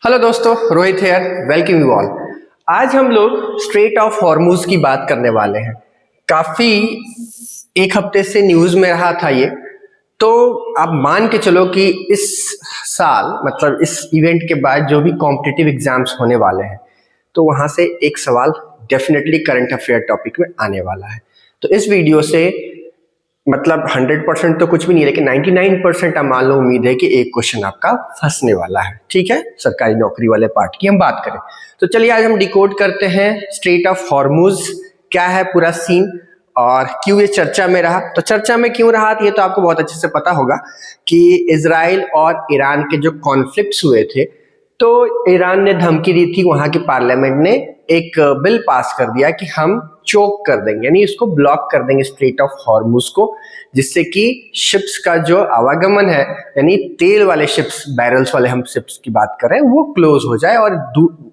Hello दोस्तों, Rohit here, welcome you all. आज हम लोग स्ट्रेट ऑफ हॉर्मुज की बात करने वाले हैं। काफी एक हफ्ते से न्यूज में रहा था ये, तो आप मान के चलो कि इस साल मतलब इस इवेंट के बाद जो भी कॉम्पिटिटिव एग्जाम्स होने वाले हैं तो वहां से एक सवाल डेफिनेटली करंट अफेयर टॉपिक में आने वाला है। तो इस वीडियो से मतलब 100% तो कुछ भी नहीं, लेकिन 99% आप मान लो उम्मीद है कि एक क्वेश्चन आपका फंसने वाला है। ठीक है, सरकारी नौकरी वाले पार्ट की हम बात करें तो चलिए आज हम डिकोड करते हैं स्ट्रेट ऑफ हॉर्मुज क्या है पूरा सीन और क्यों ये चर्चा में रहा। तो चर्चा में क्यों रहा ये तो आपको बहुत अच्छे से पता होगा कि इजराइल और ईरान के जो कॉन्फ्लिक्ट्स हुए थे तो ईरान ने धमकी दी थी, वहां की पार्लियामेंट ने एक बिल पास कर दिया कि हम चोक कर देंगे, यानी इसको ब्लॉक कर देंगे स्ट्रेट ऑफ हॉर्मुज को, जिससे कि शिप्स का जो आवागमन है यानी तेल वाले शिप्स, बैरल्स वाले हम शिप्स की बात कर रहे हैं, वो क्लोज हो जाए और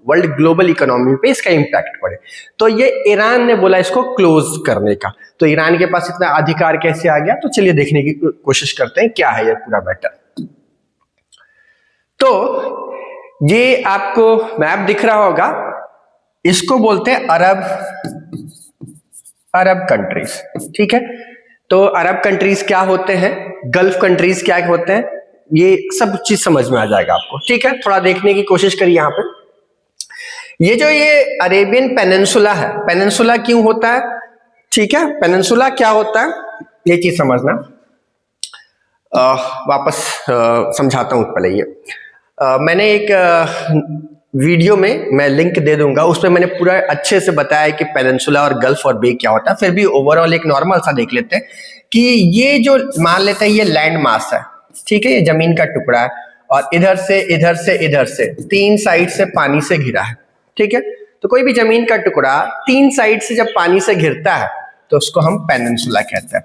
वर्ल्ड ग्लोबल इकोनॉमी पे इसका इम्पैक्ट पड़े। तो ये ईरान ने बोला इसको क्लोज करने का। तो ईरान के पास इतना अधिकार कैसे आ गया, तो चलिए देखने की कोशिश करते हैं क्या है ये पूरा मैटर। तो ये आपको मैप दिख रहा होगा, इसको बोलते हैं अरब कंट्रीज। ठीक है, तो अरब कंट्रीज क्या होते हैं, गल्फ कंट्रीज क्या होते हैं, ये सब चीज समझ में आ जाएगा आपको। ठीक है, थोड़ा देखने की कोशिश करिए। यहाँ पे ये अरेबियन पेनिनसुला है, पेनिनसुला क्यों होता है, ठीक है, पेनिनसुला क्या होता है ये चीज समझना। वापस समझाता हूं पहले ये। मैंने एक वीडियो में मैं लिंक दे दूंगा, उसमें मैंने पूरा अच्छे से बताया कि पेनिनसुला और गल्फ और बे क्या होता है। फिर भी ओवरऑल एक नॉर्मल सा देख लेते हैं कि ये जो मान लेते हैं ये लैंड मास है, ठीक है, ये जमीन का टुकड़ा है और इधर से इधर से इधर से तीन साइड से पानी से घिरा है। ठीक है, तो कोई भी जमीन का टुकड़ा तीन साइड से जब पानी से घिरता है तो उसको हम पेनिनसुला कहते हैं,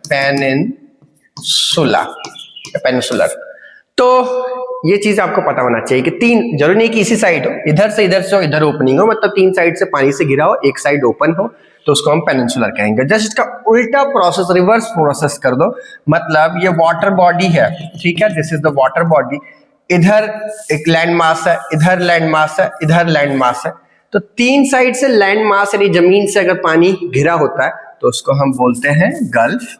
पेनिनसुलर। तो ये चीज आपको पता होना चाहिए कि तीन, जरूरी नहीं कि इसी साइड हो, इधर से हो, इधर ओपनिंग हो, मतलब तीन साइड से पानी से घिरा हो, एक साइड ओपन हो, तो उसको हम पेनिनसुलर कहेंगे। जस्ट इसका उल्टा प्रोसेस, रिवर्स प्रोसेस कर दो, मतलब ये वाटर बॉडी है, ठीक है, this is the water body, इधर एक लैंड मास है, इधर लैंड मास है, इधर लैंड मास है, तो तीन साइड से लैंड मास यानी जमीन से अगर पानी घिरा होता है तो उसको हम बोलते हैं गल्फ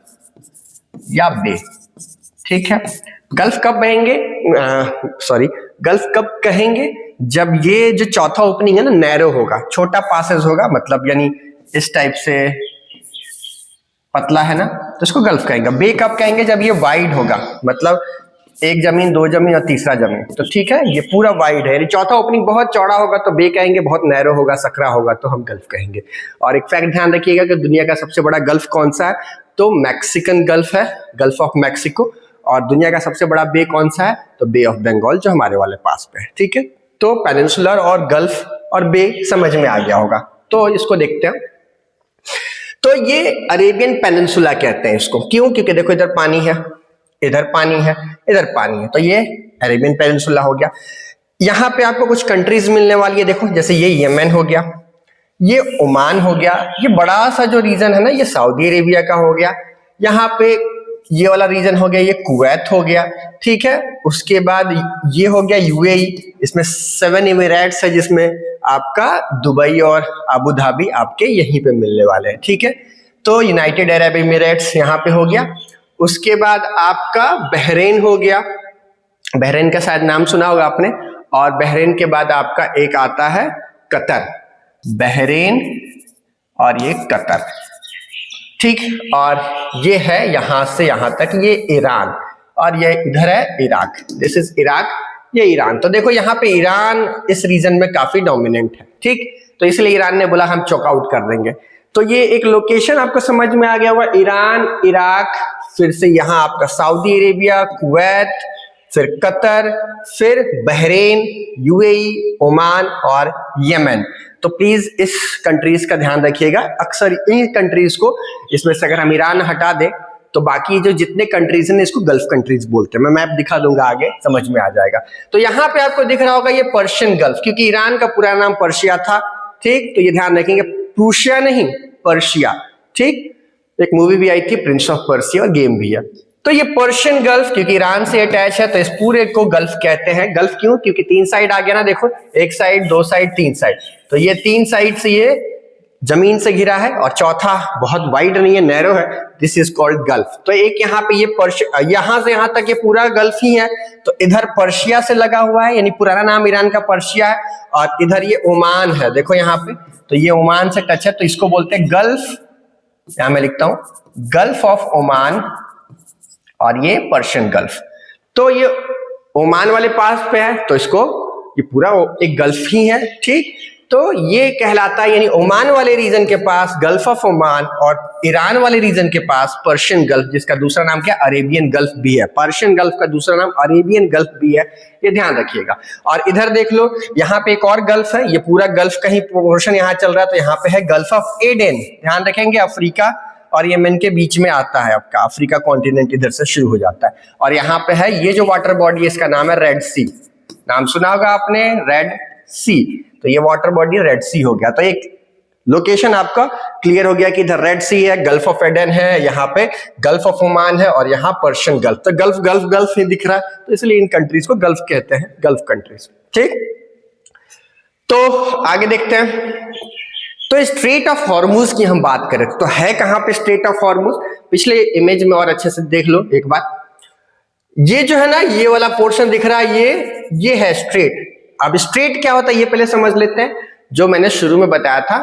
या बे। ठीक है, गल्फ कब बहेंगे, गल्फ कब कहेंगे, जब ये जो चौथा ओपनिंग है ना नैरो होगा, छोटा पासेज होगा, मतलब यानी इस टाइप से पतला है ना, तो इसको गल्फ कहेंगे। बे कब कहेंगे, जब ये वाइड होगा, मतलब एक जमीन, दो जमीन और तीसरा जमीन, तो ठीक है, ये पूरा वाइड है, यानी चौथा ओपनिंग बहुत चौड़ा होगा तो बे कहेंगे, बहुत नैरो होगा, सकरा होगा तो हम गल्फ कहेंगे। और एक फैक्ट ध्यान रखिएगा कि दुनिया का सबसे बड़ा गल्फ कौन सा है, तो मैक्सिकन गल्फ है, गल्फ ऑफ मैक्सिको। और दुनिया का सबसे बड़ा बे कौन सा है, तो बे ऑफ बंगाल, जो हमारे वाले पास पे है। ठीक है, तो पेनिनसुलर और गल्फ और बे समझ में आ गया होगा, तो इसको देखते हैं। तो ये अरेबियन पेनिनसुला कहते हैं इसको, क्यों, क्योंकि देखो इधर पानी है, इधर पानी है, इधर पानी है, तो ये अरेबियन पेनिनसुला हो गया। यहां पे आपको कुछ कंट्रीज मिलने वाली है, देखो जैसे ये यमन हो गया, ये ओमान हो गया, ये बड़ा सा जो रीजन है ना ये सऊदी अरेबिया का हो गया, यहाँ पे ये वाला रीजन हो गया, ये कुवैत हो गया। ठीक है, उसके बाद ये हो गया यूएई, इसमें 7 इमिरेट्स है, जिसमें आपका दुबई और अबू धाबी आपके यहीं पे मिलने वाले हैं। ठीक है, तो यूनाइटेड अरब इमिरेट्स यहाँ पे हो गया। उसके बाद आपका बहरीन हो गया, बहरीन का शायद नाम सुना होगा आपने, और बहरीन के बाद आपका एक आता है कतर, बहरीन और ये कतर। ठीक, और ये है यहां से यहां तक ये ईरान, और ये इधर है इराक, दिस इज इराक, ये ईरान। तो देखो यहाँ पे ईरान इस रीजन में काफी डोमिनेंट है। ठीक, तो इसलिए ईरान ने बोला हम चॉकआउट कर देंगे। तो ये एक लोकेशन आपको समझ में आ गया होगा, ईरान, इराक, फिर से यहाँ आपका सऊदी अरेबिया, कुवैत, फिर कतर, फिर बहरीन, यूएई, ओमान और यमन। तो प्लीज इस कंट्रीज का ध्यान रखिएगा, अक्सर इन कंट्रीज को, इसमें से अगर हम ईरान हटा दें तो बाकी जो जितने कंट्रीज हैं इसको गल्फ कंट्रीज बोलते हैं। मैं मैप दिखा दूंगा आगे, समझ में आ जाएगा। तो यहाँ पे आपको दिख रहा होगा ये पर्शियन गल्फ, क्योंकि ईरान का पूरा नाम पर्शिया था। ठीक, तो ये ध्यान रखेंगे, प्रूशिया नहीं, पर्शिया। ठीक, एक मूवी भी आई थी प्रिंस ऑफ पर्सिया और गेम भी है। तो ये पर्शियन गल्फ क्योंकि ईरान से अटैच है तो इस पूरे को गल्फ कहते हैं। गल्फ क्यों? क्योंकि 3 साइड आ गया ना, देखो 1 साइड 2 साइड 3 साइड, तो ये 3 साइड से ये जमीन से घिरा है और चौथा बहुत वाइड नहीं है, नैरो है, दिस इज कॉल्ड गल्फ। तो एक यहाँ पे ये यहां से यहां तक ये पूरा गल्फ ही है। तो इधर पर्शिया से लगा हुआ है, यानी पुराना नाम ईरान का पर्शिया है, और इधर ये ओमान है, देखो यहाँ पे, तो ये ओमान से टच है, तो इसको बोलते हैं गल्फ। यहां मैं लिखता हूं गल्फ ऑफ ओमान, और ये पर्शियन गल्फ। तो ये ओमान वाले पास पे है, तो इसको ये पूरा एक गल्फ ही है, ठीक। तो ये कहलाता है, यानी ओमान वाले रीजन के पास गल्फ ऑफ ओमान और ईरान वाले रीजन के पास पर्शियन गल्फ, जिसका दूसरा नाम क्या, अरेबियन गल्फ भी है। पर्शियन गल्फ का दूसरा नाम अरेबियन गल्फ भी है, ये ध्यान रखिएगा। और इधर देख लो, यहाँ पे एक और गल्फ है, ये पूरा गल्फ का ही पोर्शन यहाँ चल रहा है, तो यहाँ पे है गल्फ ऑफ एडन, ध्यान रखेंगे, अफ्रीका और यमन के बीच में आता है आपका, अफ्रीका कॉन्टिनेंट इधर से शुरू हो जाता है। और यहाँ पे है ये जो वाटर बॉडी है, इसका नाम है रेड सी, नाम सुना होगा आपने, रेड सी। तो ये वाटर बॉडी रेड सी हो गया। तो एक लोकेशन आपका क्लियर हो गया कि इधर रेड सी है, गल्फ ऑफ एडन है, यहाँ पे गल्फ ऑफ ओमान है, और यहाँ पर्शियन गल्फ। तो गल्फ गल्फ गल्फ ही दिख रहा है, तो इसलिए इन कंट्रीज को गल्फ कहते हैं, गल्फ कंट्रीज, ठीक। तो आगे देखते हैं। तो स्ट्रेट ऑफ हॉर्मुज की हम बात करें तो है कहां पे स्ट्रेट ऑफ हॉर्मुज, पिछले इमेज में और अच्छे से देख लो एक बार। ये जो है ना, ये वाला पोर्शन दिख रहा है, ये है स्ट्रेट। अब स्ट्रेट क्या होता है ये पहले समझ लेते हैं, जो मैंने शुरू में बताया था,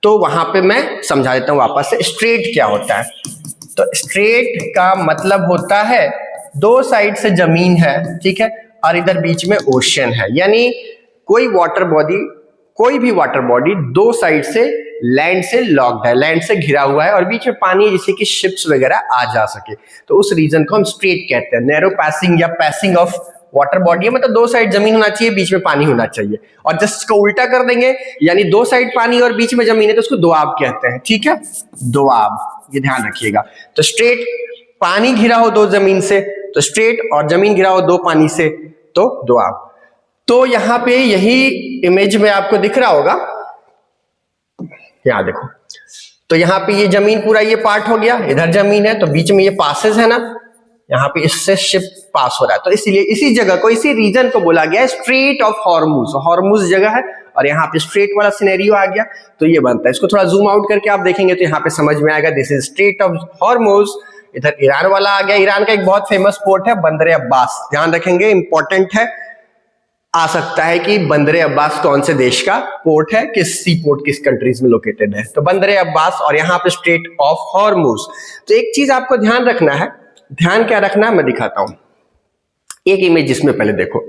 तो वहां पे मैं समझा देता हूं वापस से स्ट्रेट क्या होता है। तो स्ट्रेट का मतलब होता है 2 साइड से जमीन है, ठीक है, और इधर बीच में ओशन है, यानी कोई भी वाटर बॉडी 2 साइड से लैंड से लॉक्ड है, लैंड से घिरा हुआ है, और बीच में पानी है जिससे कि शिप्स वगैरह आ जा सके, तो उस रीजन को हम स्ट्रेट कहते हैं। नैरो पैसिंग या पैसिंग ऑफ वाटर बॉडी है, मतलब 2 साइड जमीन होना चाहिए, बीच में पानी होना चाहिए। और जस्ट इसको उल्टा कर देंगे, यानी 2 साइड पानी और बीच में जमीन है, तो उसको दोआब कहते हैं, ठीक है, दोआब, ये ध्यान रखिएगा। तो स्ट्रेट, पानी घिरा हो 2 जमीन से तो स्ट्रेट, और जमीन घिरा हो 2 पानी से तो दोआब। तो यहां पे यही इमेज में आपको दिख रहा होगा, यहां देखो, तो यहाँ पे ये जमीन पूरा ये पार्ट हो गया, इधर जमीन है, तो बीच में ये पासेस है ना, यहाँ पे इससे शिप पास हो रहा है, तो इसलिए इसी जगह को, इसी रीजन को बोला गया स्ट्रेट ऑफ हॉर्मुज। हॉर्मुज जगह है और यहाँ पे स्ट्रेट वाला सिनेरियो आ गया, तो ये बनता है। इसको थोड़ा जूम आउट करके आप देखेंगे तो यहाँ पे समझ में आएगा, this is straight of Hormuz. इधर ईरान वाला आ गया, ईरान का एक बहुत फेमस पोर्ट है बंदर अब्बास, ध्यान रखेंगे, इंपॉर्टेंट है, आ सकता है कि बंदर अब्बास कौन से देश का पोर्ट है, किस सी पोर्ट किस कंट्रीज में लोकेटेड है, तो बंदर अब्बास, और यहाँ पे स्ट्रेट ऑफ हॉर्मुज। तो एक चीज आपको ध्यान रखना है, ध्यान क्या रखना है मैं दिखाता हूं, एक इमेज जिसमें पहले देखो।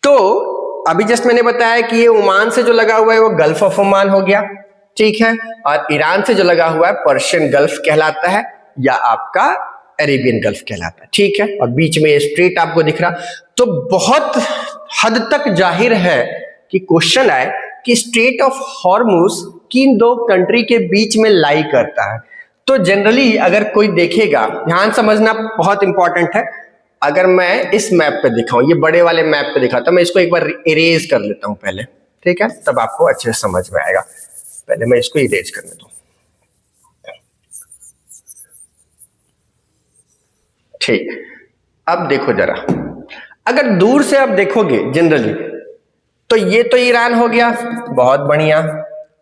तो अभी जस्ट मैंने बताया कि ये ओमान से जो लगा हुआ है वो गल्फ ऑफ ओमान हो गया, ठीक है, और ईरान से जो लगा हुआ है पर्शियन गल्फ कहलाता है, या आपका अरेबियन गल्फ कहलाता है, ठीक है, और बीच में ये स्ट्रेट आपको दिख रहा। तो बहुत हद तक जाहिर है कि क्वेश्चन आए कि स्ट्रेट ऑफ हॉर्मुज किन 2 कंट्री के बीच में लाई करता है। तो जनरली अगर कोई देखेगा, ध्यान समझना बहुत इंपॉर्टेंट है, अगर मैं इस मैप पे दिखाऊं, ये बड़े वाले मैप पे दिखाता हूं, मैं इसको एक बार इरेज कर लेता हूं पहले, ठीक है, तब आपको अच्छे से समझ में आएगा। पहले मैं इसको इरेज कर लेता हूं, ठीक। अब देखो जरा, अगर दूर से आप देखोगे जनरली, तो ये तो ईरान हो गया, बहुत बढ़िया,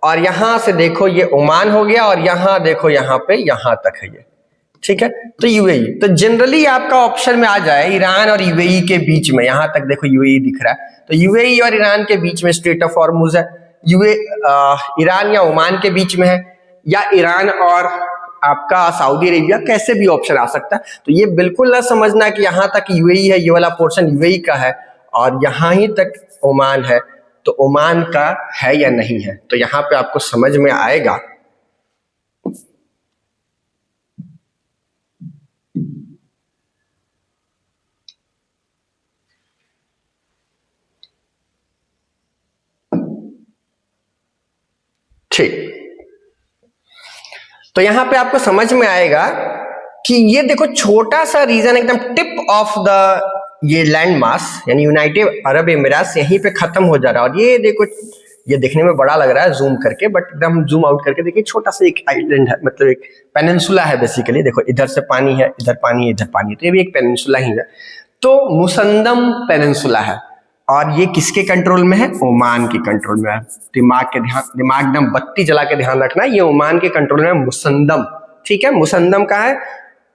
और यहां से देखो ये ओमान हो गया, और यहां देखो यहाँ पे यहां तक है ये, ठीक है, तो यूएई। तो जनरली आपका ऑप्शन में आ जाए ईरान और यूएई के बीच में, यहां तक देखो यूएई दिख रहा है, तो यूएई और ईरान के बीच में स्ट्रेट ऑफ हॉर्मुज है, ईरान या ओमान के बीच में है, या ईरान और आपका सऊदी अरेबिया, कैसे भी ऑप्शन आ सकता है। तो ये बिल्कुल ना समझना कि यहां तक यूएई है, ये वाला पोर्शन यूएई का है और यहां ही तक ओमान है, तो ओमान का है या नहीं है, तो यहां पे आपको समझ में आएगा। ठीक, तो यहां पे आपको समझ में आएगा कि ये देखो छोटा सा रीजन, एकदम टिप ऑफ द ये लैंड मास, यानी यूनाइटेड अरब एमिरेट्स यहीं पे खत्म हो जा रहा है, और ये देखो ये देखने में बड़ा लग रहा है जूम करके, बट एकदम जूम आउट करके देखिए छोटा सा एक आइलैंड है, मतलब एक पेनिनसुला है बेसिकली। देखो इधर से पानी है, इधर पानी है, इधर पानी है, तो ये भी एक पेनिनसुला ही है। तो मुसंदम पेनिनसुला है और ये किसके कंट्रोल में है? ओमान के कंट्रोल में है। दिमाग एकदम बत्ती जला के ध्यान रखना, ये ओमान के कंट्रोल में है मुसंदम। ठीक है, मुसंदम का है,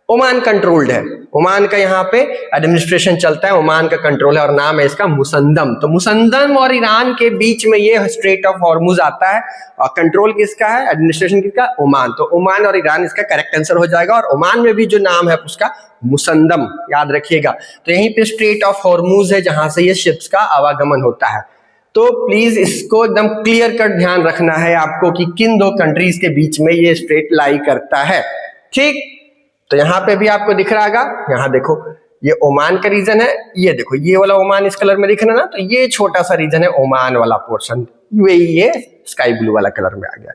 ओमान कंट्रोल्ड है, ओमान का यहाँ पे एडमिनिस्ट्रेशन चलता है, ओमान का कंट्रोल है और नाम है इसका मुसंदम। तो मुसंदम और ईरान के बीच में ये स्ट्रेट ऑफ हॉर्मुज आता है और कंट्रोल किसका है, एडमिनिस्ट्रेशन किसका? ओमान। तो ओमान और ईरान इसका करेक्ट आंसर हो जाएगा और ओमान में भी जो नाम है उसका मुसंदम, याद रखिएगा। तो यहीं पे स्ट्रेट ऑफ हॉर्मुज है जहां से ये शिप्स का आवागमन होता है। तो प्लीज इसको एकदम क्लियर कट ध्यान रखना है आपको कि किन दो कंट्रीज के बीच में ये स्ट्रेट लाई करता है। ठीक, तो यहाँ पे भी आपको दिख रहा होगा, यहाँ देखो ये ओमान का रीजन है, ये देखो ये वाला ओमान इस कलर में दिख रहा है ना, तो ये छोटा सा रीजन है ओमान वाला पोर्शन, ये स्काई ब्लू वाला कलर में आ गया।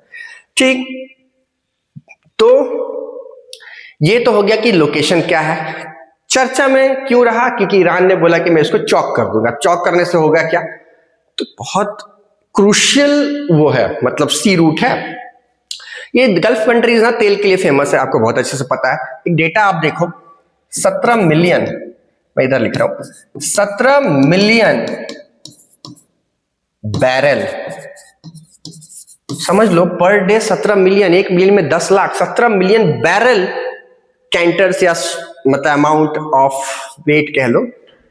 ठीक, तो ये तो हो गया कि लोकेशन क्या है। चर्चा में क्यों रहा? क्योंकि ईरान ने बोला कि मैं इसको चौक कर दूंगा। चौक करने से होगा क्या? तो बहुत क्रूशियल वो है, मतलब सी रूट है। ये गल्फ कंट्रीज ना तेल के लिए फेमस है, आपको बहुत अच्छे से पता है। एक डेटा आप देखो, 17 मिलियन, मैं इधर लिख रहा हूं, 17 मिलियन बैरल, समझ लो पर डे 17 मिलियन, 1 मिलियन में 10 लाख, 17 मिलियन बैरल कैंटर्स या मतलब अमाउंट ऑफ वेट कह लो,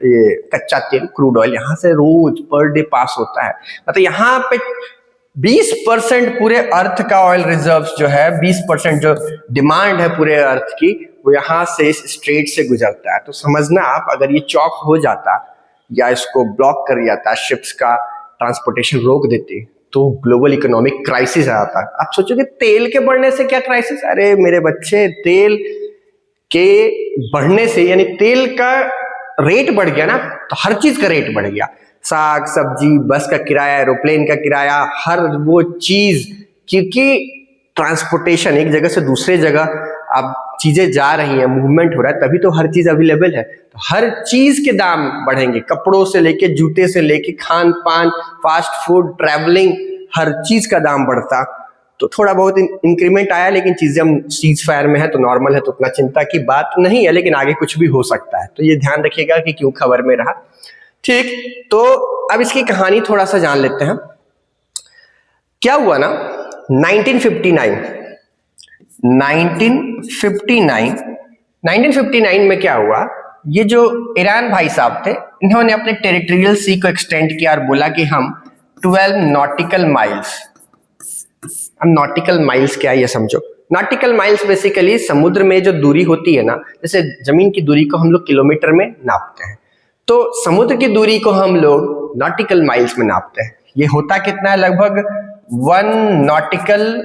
ये कच्चा तेल, क्रूड ऑयल यहां से रोज पर डे पास होता है। मतलब यहां पे 20% पूरे अर्थ का ऑयल रिजर्व्स जो है, 20% जो डिमांड है पूरे अर्थ की, वो यहां से इस स्ट्रेट से गुजरता है। तो समझना आप, अगर ये चौक हो जाता या इसको ब्लॉक कर जाता, शिप्स का ट्रांसपोर्टेशन रोक देते, तो ग्लोबल इकोनॉमिक क्राइसिस आता। आप सोचोगे तेल के बढ़ने से क्या क्राइसिस? अरे मेरे बच्चे, तेल के बढ़ने से यानी तेल का रेट बढ़ गया ना, तो हर चीज का रेट बढ़ गया। साग सब्जी, बस का किराया, एरोप्लेन का किराया, हर वो चीज, क्योंकि ट्रांसपोर्टेशन एक जगह से दूसरे जगह अब चीजें जा रही हैं, मूवमेंट हो रहा है, तभी तो हर चीज अवेलेबल है। तो हर चीज के दाम बढ़ेंगे, कपड़ों से लेके, जूते से लेके, खान पान, फास्ट फूड, ट्रैवलिंग, हर चीज का दाम बढ़ता। तो थोड़ा बहुत इंक्रीमेंट आया, लेकिन चीजें हम सीज फायर में है तो नॉर्मल है, तो उतना चिंता की बात नहीं है, लेकिन आगे कुछ भी हो सकता है। तो ये ध्यान रखिएगा कि क्यों खबर में रहा। ठीक, तो अब इसकी कहानी थोड़ा सा जान लेते हैं। क्या हुआ ना, 1959 में क्या हुआ, ये जो ईरान भाई साहब थे, इन्होंने अपने टेरिटोरियल सी को एक्सटेंड किया और बोला कि हम 12 नॉटिकल माइल्स। अब नॉटिकल माइल्स क्या है ये समझो। नॉटिकल माइल्स बेसिकली समुद्र में जो दूरी होती है ना, जैसे जमीन की दूरी को हम लोग किलोमीटर में नापते हैं, तो समुद्र की दूरी को हम लोग नॉटिकल माइल्स में नापते हैं। ये होता कितना है? लगभग 1 नॉटिकल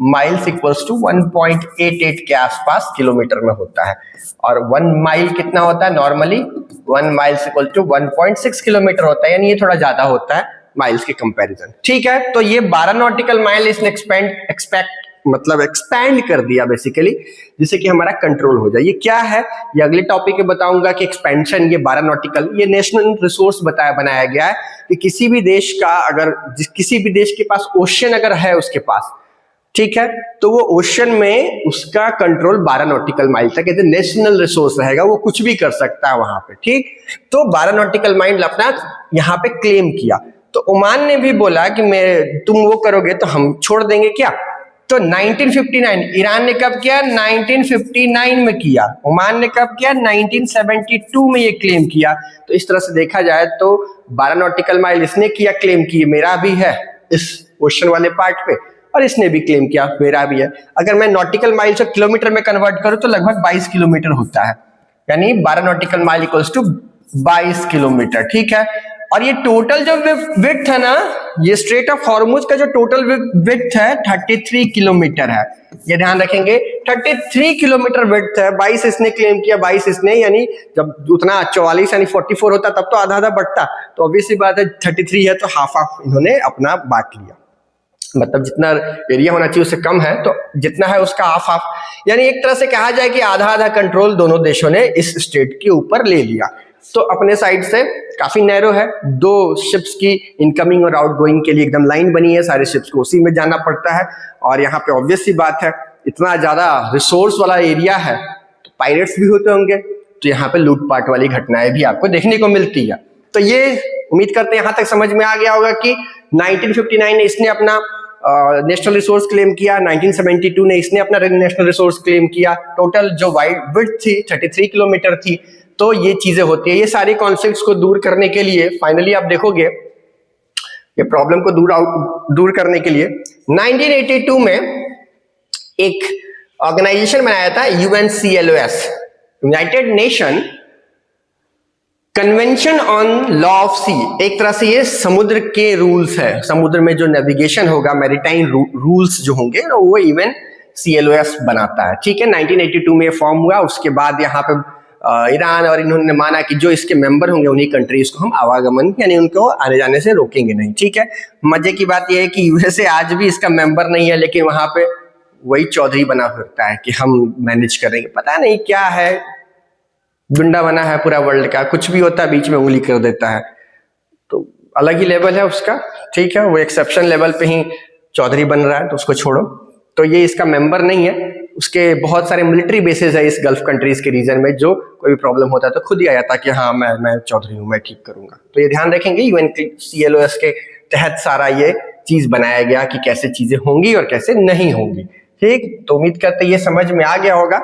माइल्स इक्वल्स टू 1.88 के आसपास किलोमीटर में होता है। और 1 माइल कितना होता है? Normally 1 miles equal to 1.6 kilometre होता है, यानी ये थोड़ा ज्यादा होता है माइल्स के कंपैरिजन। ठीक है, तो ये 12 नॉटिकल माइल इसने एक्सपैंड कर दिया बेसिकली, जिससे कि हमारा कंट्रोल हो जाए। ये क्या है, ये अगले टॉपिक में बताऊंगा कि एक्सपेंशन, ये 12 नॉटिकल, ये नेशनल रिसोर्स बनाया गया है कि किसी भी देश का अगर किसी भी देश के पास ओशन अगर है उसके पास, ठीक है, तो वो ओशन में उसका कंट्रोल 12 नॉटिकल माइल तक है, नेशनल रिसोर्स रहेगा, वो कुछ भी कर सकता है वहां पे। ठीक, तो 12 नॉटिकल माइल अपना यहाँ पे क्लेम किया। तो ओमान ने भी बोला कि तुम वो करोगे तो हम छोड़ देंगे क्या। तो 1959 ईरान ने कब किया? 1959 में किया। ओमान ने कब किया? 1972 में ये क्लेम किया। तो इस तरह से देखा जाए तो 12 नॉटिकल माइल इसने किया क्लेम की मेरा भी है इस ओशन वाले पार्ट पे, और इसने भी क्लेम किया मेरा भी है। अगर मैं नॉटिकल माइल से किलोमीटर में कन्वर्ट करूं तो लगभग 22 किलोमीटर होता है, यानी 12 nautical mile equals to 22 kilometre. ठीक है, और ये टोटल जो विड्थ है ना, ये स्ट्रेट ऑफ हॉर्मुज का जो टोटल विड्थ है 33 किलोमीटर है। ये ध्यान रखेंगे, 33 किलोमीटर विड्थ है। 22 इसने क्लेम किया, 22 इसने, यानी जब उतना 44 यानी 44 होता तब तो आधा आधा बढ़ता, तो ऑब्वियसली बात है 33 है तो हाफ हाफ इन्होंने अपना बांट लिया। मतलब जितना एरिया होना चाहिए उससे कम है, तो जितना है उसका हाफ हाफ, यानी एक तरह से कहा जाए कि आधा आधा कंट्रोल दोनों देशों ने इस स्टेट के ऊपर ले लिया। तो अपने साइड से काफी नैरो है, 2 शिप्स की इनकमिंग और आउटगोइंग के लिए एकदम लाइन बनी है, सारे शिप्स को उसी में जाना पड़ता है। और यहाँ पे ऑब्वियस सी बात है, इतना ज्यादा रिसोर्स वाला एरिया है तो पायरेट्स भी होते होंगे, तो यहाँ पे लूटपाट वाली घटनाएं भी आपको देखने को मिलती है। तो ये उम्मीद करते हैं यहाँ तक समझ में आ गया होगा कि 1959 में इसने अपना नेशनल रिसोर्स क्लेम किया, 1972 ने इसने अपना नेशनल रिसोर्स क्लेम किया। टोटल जो वाइड विड्थ थी 33 किलोमीटर थी। तो ये चीजें होती है, ये सारे कॉन्फ्लिक्ट्स को दूर करने के लिए फाइनली आप देखोगे ये प्रॉब्लम को दूर करने के लिए 1982 में एक ऑर्गेनाइजेशन बनाया था UNCLOS, united nation convention on law of sea. एक तरह से ये समुद्र के रूल्स है, समुद्र में जो नेविगेशन होगा, मैरीटाइम रूल्स जो होंगे वो इवन CLOS बनाता है, ठीक है। 1982 में फॉर्म हुआ। उसके बाद यहाँ पे ईरान और इन्होंने माना कि जो इसके मेंबर होंगे उन्हीं कंट्रीज को हम आवागमन यानी उनको आने जाने से रोकेंगे नहीं, ठीक है। मजे की बात यह है कि यूएसए आज भी इसका मेंबर नहीं है, लेकिन वहां पे वही चौधरी बना फिरता है कि हम मैनेज करेंगे। पता नहीं क्या है, गुंडा बना है पूरा वर्ल्ड का, कुछ भी होता है बीच में उंगली कर देता है। तो अलग ही लेवल है उसका, ठीक है। वो एक्सेप्शन लेवल पे ही चौधरी बन रहा है, तो उसको छोड़ो। तो ये इसका मेंबर नहीं है। उसके बहुत सारे मिलिट्री बेसेस है इस गल्फ कंट्रीज के रीजन में, जो कोई भी प्रॉब्लम होता है तो खुद ही आ जाता कि हाँ मैं चौधरी हूँ, मैं ठीक करूंगा। तो ये ध्यान रखेंगे, UNCLOS के तहत सारा ये चीज बनाया गया कि कैसे चीजें होंगी और कैसे नहीं होंगी, ठीक। तो उम्मीद करते ये समझ में आ गया होगा।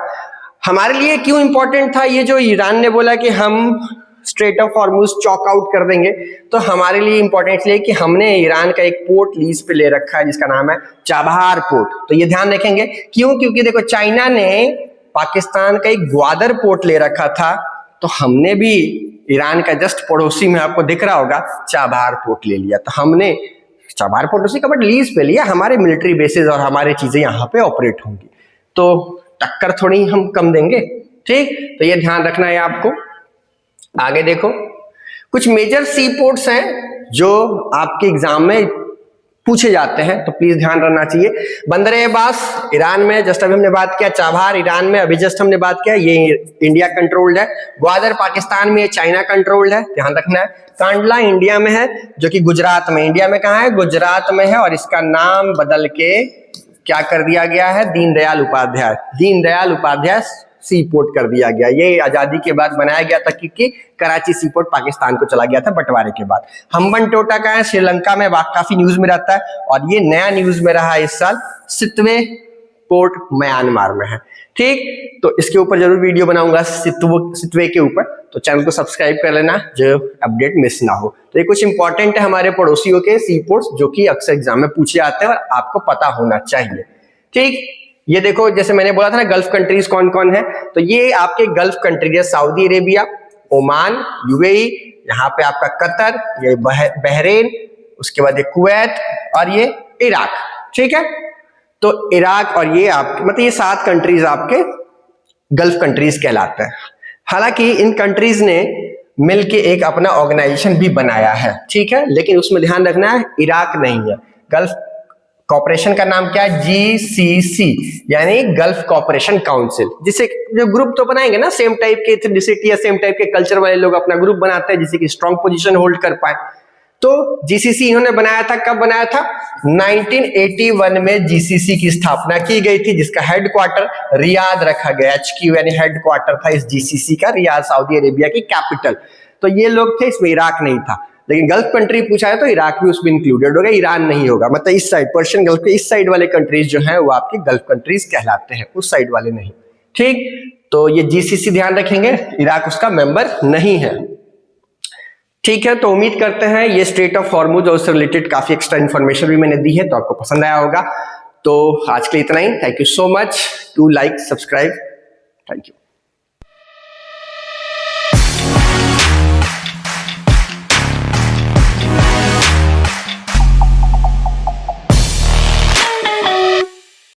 हमारे लिए क्यों इंपॉर्टेंट था ये जो ईरान ने बोला कि हम straight of Hormuz chalk out कर देंगे, तो हमारे लिए इंपॉर्टेंट इसलिए कि हमने ईरान का एक पोर्ट लीज पे ले रखा है जिसका नाम है चाबहार पोर्ट। तो ये ध्यान रखेंगे क्यों, क्योंकि देखो चाइना ने पाकिस्तान का एक ग्वादर पोर्ट ले रखा था, तो हमने भी ईरान का जस्ट पड़ोसी में आपको दिख रहा होगा चाबहार पोर्ट ले लिया। तो हमने चाबहार पोर्ट उसी का बट लीज पे लिया, हमारे मिलिट्री बेसेस और हमारे चीजें यहाँ पे ऑपरेट होंगी, तो टक्कर थोड़ी हम कम देंगे, ठीक। तो ये ध्यान रखना है आपको। आगे देखो, कुछ मेजर सी पोर्ट्स हैं जो आपके एग्जाम में पूछे जाते हैं, तो प्लीज ध्यान रखना चाहिए। बंदर अब्बास ईरान में, जस्ट अभी हमने बात किया। चाबहार ईरान में अभी जस्ट हमने बात किया, ये इंडिया कंट्रोल्ड है। ग्वादर पाकिस्तान में, चाइना कंट्रोल्ड है, ध्यान रखना है। कांडला इंडिया में है, जो कि गुजरात में, इंडिया में कहाँ है, गुजरात में है। और इसका नाम बदल के क्या कर दिया गया है, दीनदयाल उपाध्याय सी पोर्ट कर दिया गया। ये आजादी के बाद बनाया गया था क्योंकि कराची सी पोर्ट पाकिस्तान को चला गया था बंटवारे के बाद। हम्बनटोटा का है, श्रीलंका में, काफी न्यूज में रहता है। और ये नया न्यूज में रहा इस साल, सितवे पोर्ट म्यांमार में है, ठीक। तो इसके ऊपर जरूर वीडियो बनाऊंगा सितवे के ऊपर, तो चैनल को सब्सक्राइब कर लेना जो अपडेट मिस ना हो। तो ये कुछ इंपॉर्टेंट है हमारे पड़ोसियों के सी पोर्ट्स, जो कि अक्सर एग्जाम में पूछे जाते हैं और आपको पता होना चाहिए, ठीक। ये देखो, जैसे मैंने बोला था ना गल्फ कंट्रीज कौन कौन है, तो ये आपके गल्फ कंट्रीज है, सऊदी अरेबिया, ओमान, UAE, यहाँ पे आपका कतर, ये बहरीन, उसके बाद ये कुवैत और ये इराक, ठीक है। तो इराक और ये आपके मतलब ये 7 कंट्रीज आपके गल्फ कंट्रीज कहलाते हैं। हालांकि इन कंट्रीज ने मिलके एक अपना ऑर्गेनाइजेशन भी बनाया है, ठीक है, लेकिन उसमें ध्यान रखना है इराक नहीं है। गल्फ कॉपरेशन का नाम क्या है, GCC, यानी गल्फ कॉपरेशन काउंसिल। जिसे जो ग्रुप तो बनाएंगे ना सेम टाइप के एथनिसिटी या सेम टाइप के कल्चर वाले लोग अपना ग्रुप बनाते हैं जिससे कि स्ट्रॉन्ग पोजीशन होल्ड कर पाए। तो GCC इन्होंने बनाया था, कब बनाया था, 1981 में GCC की स्थापना की गई थी, जिसका हेडक्वार्टर रियाद रखा गया। HQ यानी हेडक्वार्टर था इस GCC का, रियाद सऊदी अरेबिया की कैपिटल। तो ये लोग थे, इसमें इराक नहीं था। लेकिन गल्फ कंट्री पूछा है तो इराक भी उसमें इंक्लूडेड होगा, ईरान नहीं होगा। मतलब इस साइड पर्शियन गल्फ के इस साइड वाले कंट्रीज जो है वो आपके गल्फ कंट्रीज कहलाते हैं, उस साइड वाले नहीं, ठीक। तो ये GCC ध्यान रखेंगे, इराक उसका मेंबर नहीं है, ठीक है। तो उम्मीद करते हैं ये स्ट्रेट ऑफ हॉर्मुज और उससे रिलेटेड काफी एक्स्ट्रा इन्फॉर्मेशन भी मैंने दी है, तो आपको पसंद आया होगा। तो आज के लिए इतना ही। Thank you so much, to like, subscribe, thank you.